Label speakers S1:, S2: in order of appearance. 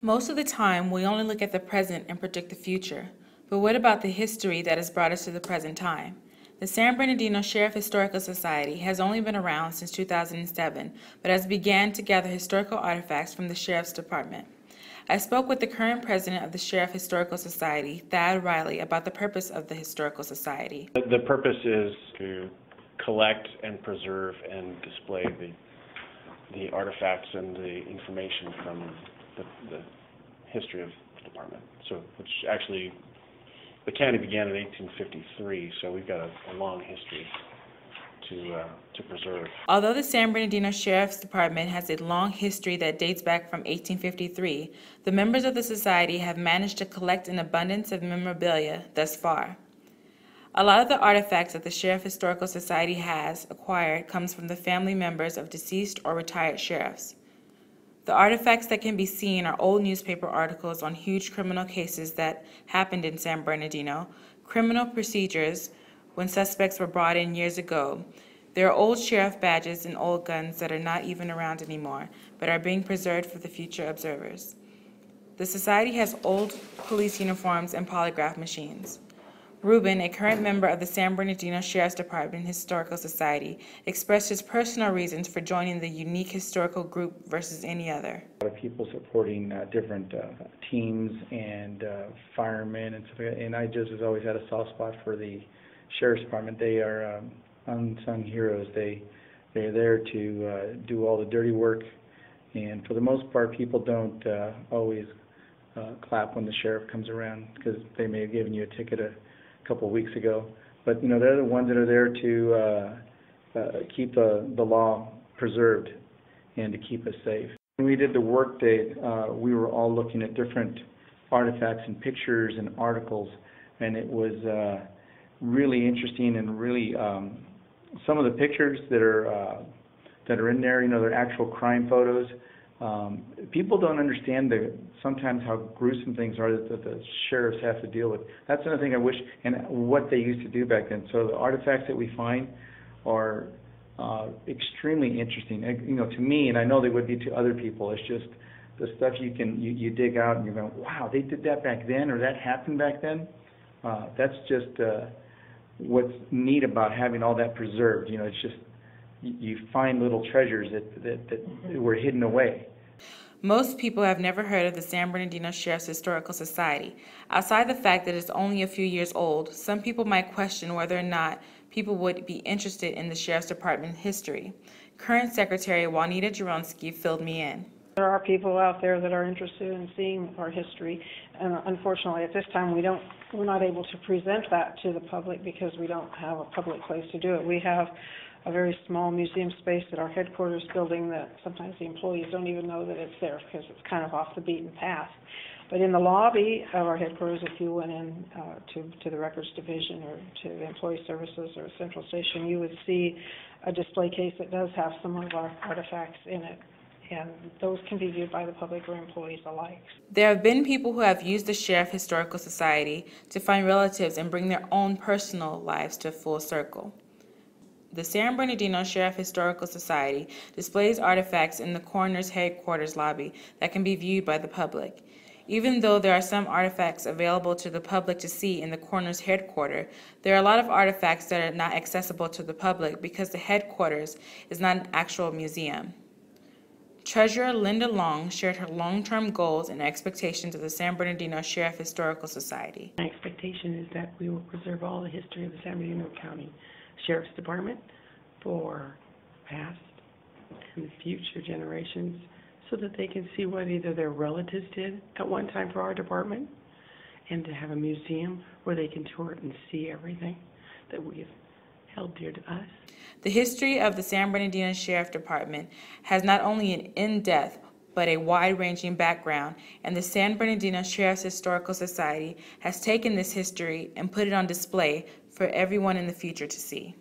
S1: Most of the time, we only look at the present and predict the future. But what about the history that has brought us to the present time? The San Bernardino Sheriff Historical Society has only been around since 2007, but has begun to gather historical artifacts from the Sheriff's Department. I spoke with the current president of the Sheriff Historical Society, Thad Riley, about the purpose of the Historical Society.
S2: The purpose is to collect and preserve and display the artifacts and the information from the history of the department. So, which actually, the county began in 1853, so we've got a long history to preserve.
S1: Although the San Bernardino Sheriff's Department has a long history that dates back from 1853, the members of the society have managed to collect an abundance of memorabilia thus far. A lot of the artifacts that the Sheriff Historical Society has acquired comes from the family members of deceased or retired sheriffs. The artifacts that can be seen are old newspaper articles on huge criminal cases that happened in San Bernardino, criminal procedures when suspects were brought in years ago. There are old sheriff badges and old guns that are not even around anymore, but are being preserved for the future observers. The society has old police uniforms and polygraph machines. Ruben, a current member of the San Bernardino Sheriff's Department Historical Society, expressed his personal reasons for joining the unique historical group versus any other.
S3: A lot of people supporting different teams and firemen and stuff like that, and I just has always had a soft spot for the Sheriff's Department. They are unsung heroes. They're there to do all the dirty work, and for the most part, people don't always clap when the sheriff comes around because they may have given you a ticket a couple of weeks ago, but they're the ones that are there to keep the law preserved and to keep us safe. When we did the work day, we were all looking at different artifacts and pictures and articles, and it was really interesting and really some of the pictures that are in there, they're actual crime photos. People don't understand sometimes how gruesome things are that the sheriffs have to deal with. That's another thing I wish, and what they used to do back then. So the artifacts that we find are extremely interesting. To me, and I know they would be to other people. It's just the stuff you dig out and you're going, wow, they did that back then, or that happened back then. That's just what's neat about having all that preserved. It's just you find little treasures that were hidden away.
S1: Most people have never heard of the San Bernardino Sheriff's Historical Society. Outside the fact that it's only a few years old, some people might question whether or not people would be interested in the Sheriff's Department history. Current Secretary Juanita Jaronsky filled me in.
S4: There are people out there that are interested in seeing our history, and unfortunately at this time we're not able to present that to the public because we don't have a public place to do it. We have a very small museum space at our headquarters building that sometimes the employees don't even know that it's there because it's kind of off the beaten path. But in the lobby of our headquarters, if you went in to the records division or to the employee services or central station, you would see a display case that does have some of our artifacts in it. And those can be viewed by the public or employees alike.
S1: There have been people who have used the Sheriff Historical Society to find relatives and bring their own personal lives to full circle. The San Bernardino Sheriff Historical Society displays artifacts in the coroner's headquarters lobby that can be viewed by the public. Even though there are some artifacts available to the public to see in the coroner's headquarters, there are a lot of artifacts that are not accessible to the public because the headquarters is not an actual museum. Treasurer Linda Long shared her long-term goals and expectations of the San Bernardino Sheriff Historical Society.
S5: My expectation is that we will preserve all the history of the San Bernardino County Sheriff's Department for past and future generations so that they can see what either their relatives did at one time for our department, and to have a museum where they can tour it and see everything that we've held dear to us.
S1: The history of the San Bernardino Sheriff Department has not only an in-depth but a wide-ranging background, and the San Bernardino Sheriff's Historical Society has taken this history and put it on display for everyone in the future to see.